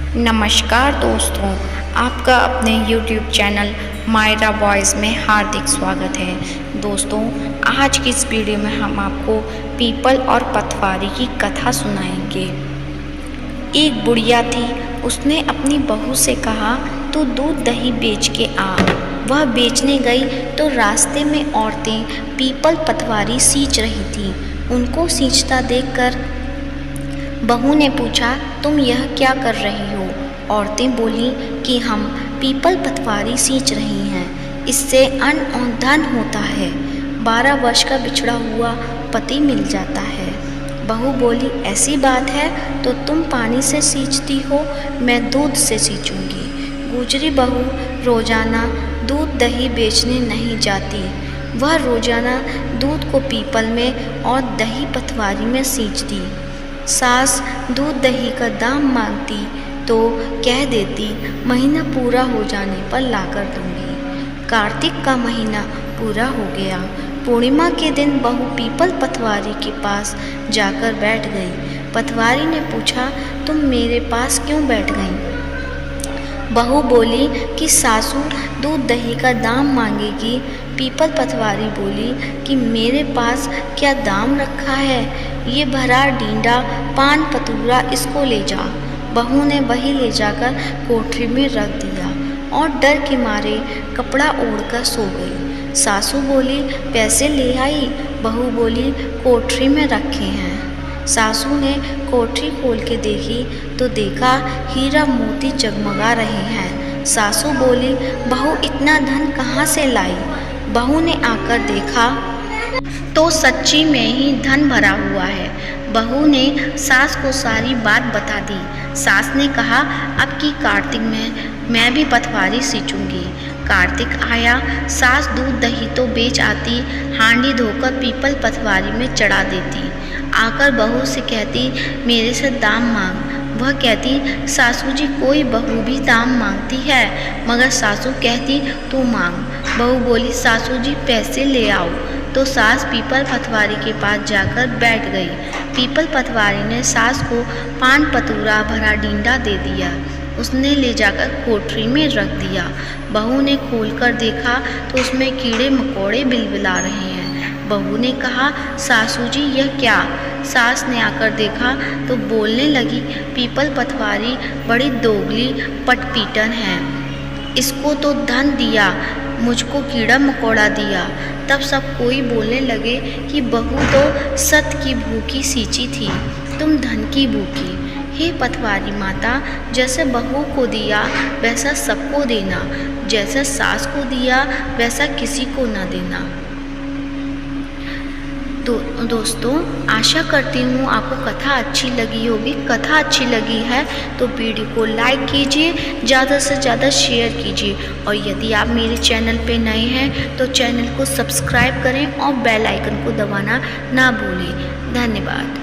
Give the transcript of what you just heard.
नमस्कार दोस्तों, आपका अपने YouTube चैनल मायरा वॉइस में हार्दिक स्वागत है। दोस्तों, आज की इस वीडियो में हम आपको पीपल और पतवारी की कथा सुनाएंगे। एक बुढ़िया थी, उसने अपनी बहू से कहा, तू दूध दही बेच के आ। वह बेचने गई तो रास्ते में औरतें पीपल पतवारी सींच रही थीं। उनको सींचता देखकर बहू ने पूछा, तुम यह क्या कर रही हो? औरतें बोलीं कि हम पीपल पतवारी सींच रही हैं, इससे अन्न और धन होता है। 12 वर्ष का बिछड़ा हुआ पति मिल जाता है। बहू बोली, ऐसी बात है तो तुम पानी से सींचती हो, मैं दूध से सींचूंगी। गुजरी बहू रोजाना दूध दही बेचने नहीं जाती। वह रोजाना दूध को पीपल में और दही पतवारी में सींचती। सास दूध दही का दाम मांगती तो कह देती, महीना पूरा हो जाने पर लाकर दूंगी। कार्तिक का महीना पूरा हो गया। पूर्णिमा के दिन बहू पीपल पतवारी के पास जाकर बैठ गई। पतवारी ने पूछा, तुम मेरे पास क्यों बैठ गई? बहू बोली कि सासू दूध दही का दाम मांगेगी। पीपल पतवारी बोली कि मेरे पास क्या दाम रखा है, ये भरा डींडा पान पतूरा इसको ले जा। बहू ने वही ले जाकर कोठरी में रख दिया और डर के मारे कपड़ा ओढ़कर सो गई। सासू बोली, पैसे ले आई? बहू बोली, कोठरी में रखे हैं। सासू ने कोठरी खोल के देखी तो देखा हीरा मोती जगमगा रहे हैं। सासू बोली, बहू इतना धन कहाँ से लाई? बहू ने आकर देखा तो सच्ची में ही धन भरा हुआ है। बहू ने सास को सारी बात बता दी। सास ने कहा, अब की कार्तिक में मैं भी पतवारी सींचूंगी। कार्तिक आया, सास दूध दही तो बेच आती, हांडी धोकर पीपल पतवारी में चढ़ा देती। आकर बहू से कहती, मेरे से दाम मांग। वह कहती, सासू जी कोई बहू भी दाम मांगती है, मगर सासू कहती तू मांग। बहू बोली, सासू जी पैसे ले आओ। तो सास पीपल पतवारी के पास जाकर बैठ गई। पीपल पतवारी ने सास को पान पतूरा भरा डींडा दे दिया। उसने ले जाकर कोठरी में रख दिया। बहू ने खोलकर देखा तो उसमें कीड़े मकोड़े बिलबिला रहे हैं। बहू ने कहा, सासू जी यह क्या? सास ने आकर देखा तो बोलने लगी, पीपल पतवारी बड़ी दोगली पटपीटन है, इसको तो धन दिया, मुझको कीड़ा मकोड़ा दिया। तब सब कोई बोलने लगे कि बहू तो सत की भूखी सींची थी, तुम धन की भूखी। हे पतवारी माता, जैसे बहू को दिया वैसा सबको देना, जैसा सास को दिया वैसा किसी को न देना। दोस्तों, आशा करती हूँ आपको कथा अच्छी लगी होगी। कथा अच्छी लगी है तो वीडियो को लाइक कीजिए, ज़्यादा से ज़्यादा शेयर कीजिए और यदि आप मेरे चैनल पे नए हैं तो चैनल को सब्सक्राइब करें और बेल आइकन को दबाना ना भूलें। धन्यवाद।